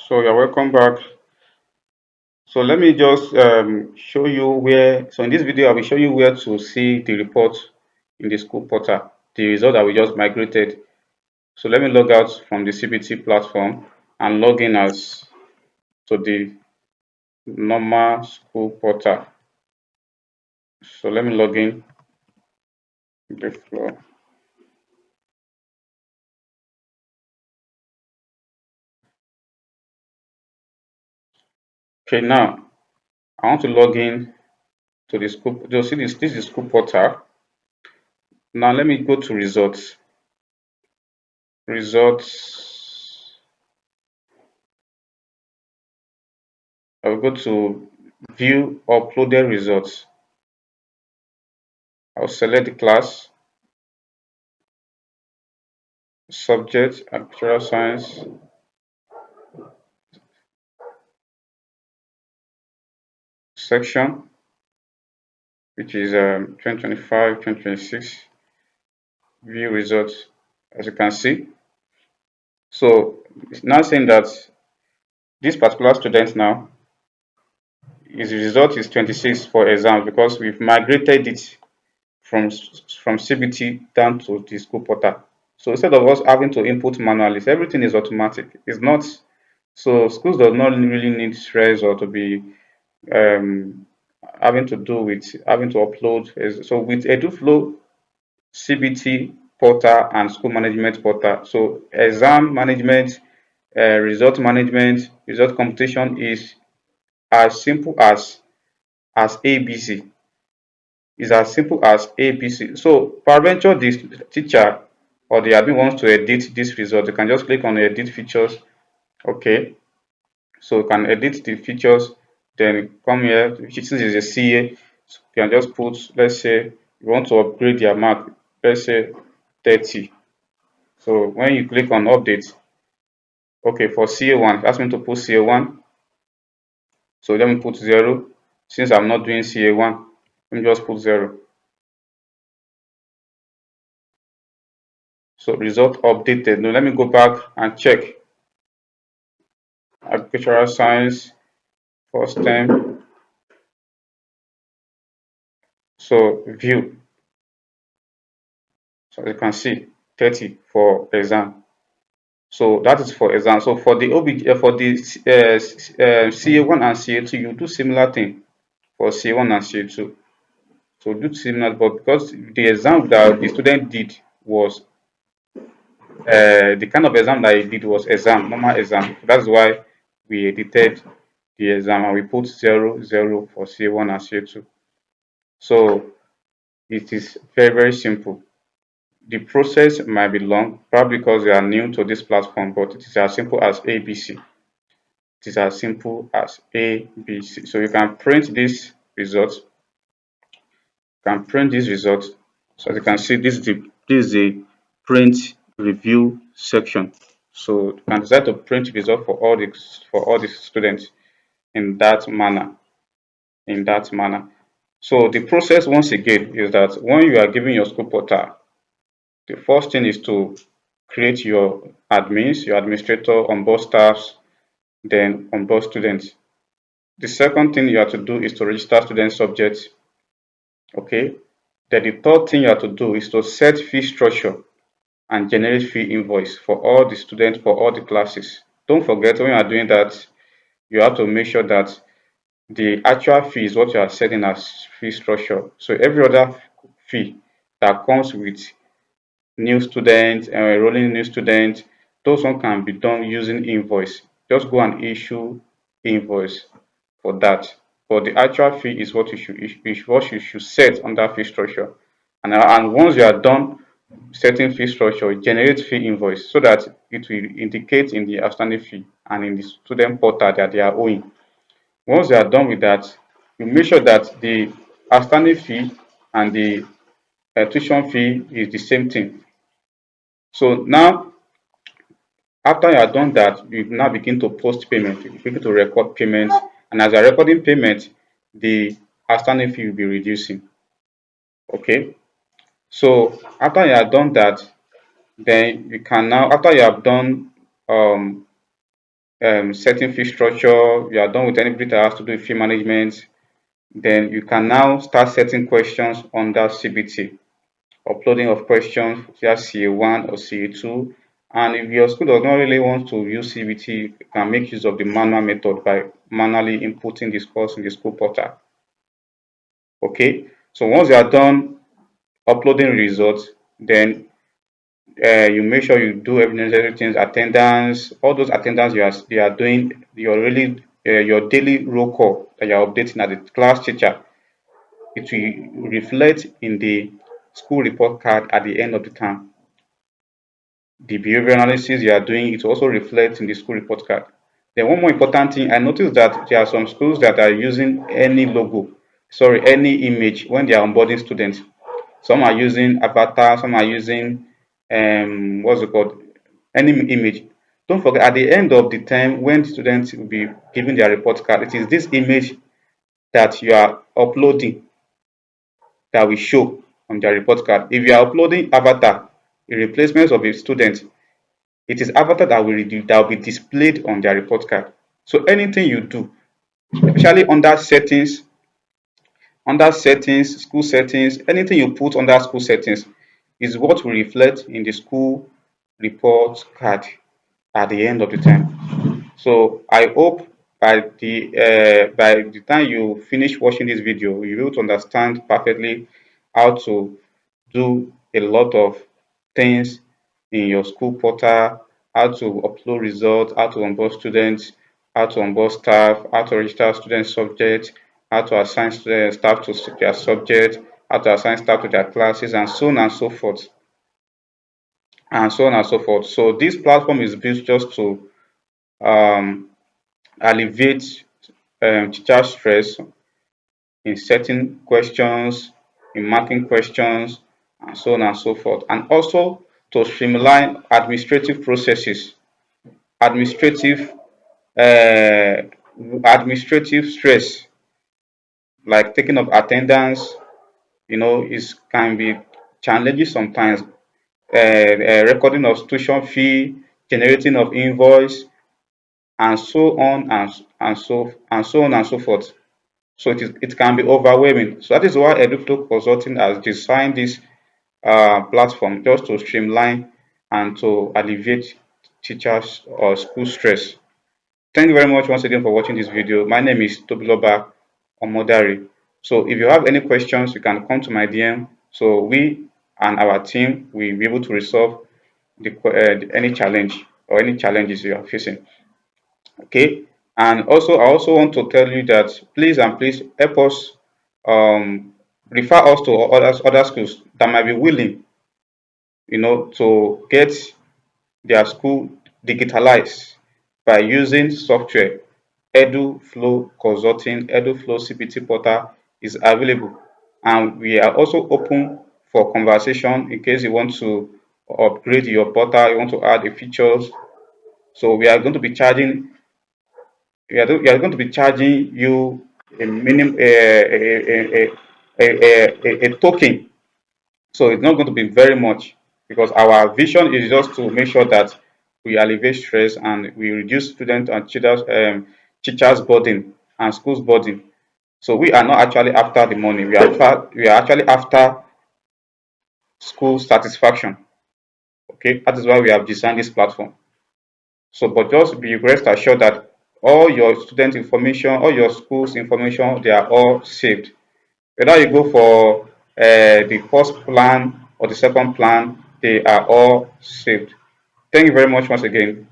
So you're welcome back. So let me just show you where. So in this video, I will show you where to see the report in the school portal, the result that we just migrated. So let me log out from the CBT platform and log in as to the normal school portal. So let me log in. Eduflow. Okay, now I want to log in to the school. You'll see this. This is the school portal. Now let me go to results. Results. I will go to view uploaded results. I'll select the class, subject, actuarial science, section, which is 2025, 2026, view results, as you can see. So it's now saying that this particular student now, his result is 26 for exam because we've migrated it from CBT down to the school portal. So instead of us having to input manually, everything is automatic. It's not so schools does not really need stress or to be um, having to do with having to upload. So with Eduflow CBT portal and school management portal, so exam management, result management, result computation is as simple as ABC. Is as simple as ABC. So peradventure this teacher or the admin wants to edit this result, you can just click on edit features. Okay, so you can edit the features, then come here, since it's a CA, so you can just put, let's say you want to upgrade your mark, let's say 30. So when you click on update, okay, for CA1, ask me to put CA1. So let me put 0. Since I'm not doing CA1, let me just put 0. So result updated. Now let me go back and check. Agricultural science, first term. So view. So you can see 30 for exam. So that is for exam. So for the OBG, for the CA1 and CA2, you do similar thing for CA1 and CA2. So do similar, but because the exam that the student did was the kind of exam that he did was exam, normal exam. That's why we edited the exam and we put 0, 0 for CA1 and CA2. So it is very simple. The process might be long, probably because you are new to this platform, but it is as simple as ABC. It is as simple as ABC. So you can print this result. You can print this result. So as you can see, this is the print review section. So you can decide to print result for all the students in that manner. In that manner. So the process once again is that when you are giving your school portal, the first thing is to create your admins, your administrator, onboard staffs, then onboard students. The second thing you have to do is to register student subjects. Okay. Then the third thing you have to do is to set fee structure and generate fee invoice for all the students for all the classes. Don't forget when you are doing that, you have to make sure that the actual fee is what you are setting as fee structure. So every other fee that comes with new students and enrolling new students, those one can be done using invoice. Just go and issue invoice for that. But the actual fee is what you should set under fee structure. And once you are done setting fee structure, generate fee invoice so that it will indicate in the outstanding fee and in the student portal that they are owing. Once you are done with that, you make sure that the outstanding fee and the tuition fee is the same thing. So now, after you are done that, you now begin to post payment. You begin to record payment, and as you are recording payment, the outstanding fee will be reducing. Okay. So after you are done that, then you can now, after you have done setting fee structure, you are done with anything that has to do with fee management, then you can now start setting questions under CBT, uploading of questions via CA1 or CA2. And if your school does not really want to use CBT, you can make use of the manual method by manually inputting this course in the school portal. Okay, so once you are done uploading results, then you make sure you do every necessary things, attendance, all those attendance you are doing, your daily roll call that you are updating as a class teacher. It will reflect in the school report card at the end of the term. The behavior analysis you are doing, it also reflects in the school report card. Then one more important thing, I noticed that there are some schools that are using any image when they are onboarding students. Some are using avatar, some are using what's it called? Any image. Don't forget at the end of the term when students will be given their report card, it is this image that you are uploading that will show on their report card. If you are uploading avatar, a replacement of a student, it is avatar that will be displayed on their report card. So anything you do, especially under settings, school settings, anything you put under school settings is what will reflect in the school report card at the end of the term. So I hope by the time you finish watching this video, you will understand perfectly how to do a lot of things in your school portal, how to upload results, how to onboard students, how to onboard staff, how to register student subjects, how to assign staff to their subject, how to assign staff to their classes, and so on and so forth. And so on and so forth. So this platform is built just to um, alleviate teacher stress in setting questions, in marking questions, and so on and so forth. And also to streamline administrative processes, administrative uh, administrative stress like taking of attendance, is can be challenging sometimes. Recording of tuition fee, generating of invoice, and so on and so forth. So it can be overwhelming. So that is why Eduflow Consulting has designed this platform just to streamline and to alleviate teachers or school stress. Thank you very much once again for watching this video. My name is Tobiloba Omodari. So if you have any questions, you can come to my DM. So we and our team will be able to resolve any challenge or any challenges you are facing. Okay, and also I also want to tell you that please help us refer us to other schools that might be willing, to get their school digitalized by using software. Eduflow Consulting, Eduflow CPT portal is available, and we are also open for conversation in case you want to upgrade your portal, you want to add the features. So we are going to be charging you a minimum a token. So it's not going to be very much because our vision is just to make sure that we alleviate stress and we reduce student and teachers burden and schools burden. So we are not actually after the money. We are actually after school satisfaction. Okay, that is why we have designed this platform. So, but just be rest assured that all your student information, all your school's information, they are all saved. Whether you go for the first plan or the second plan, they are all saved. Thank you very much once again.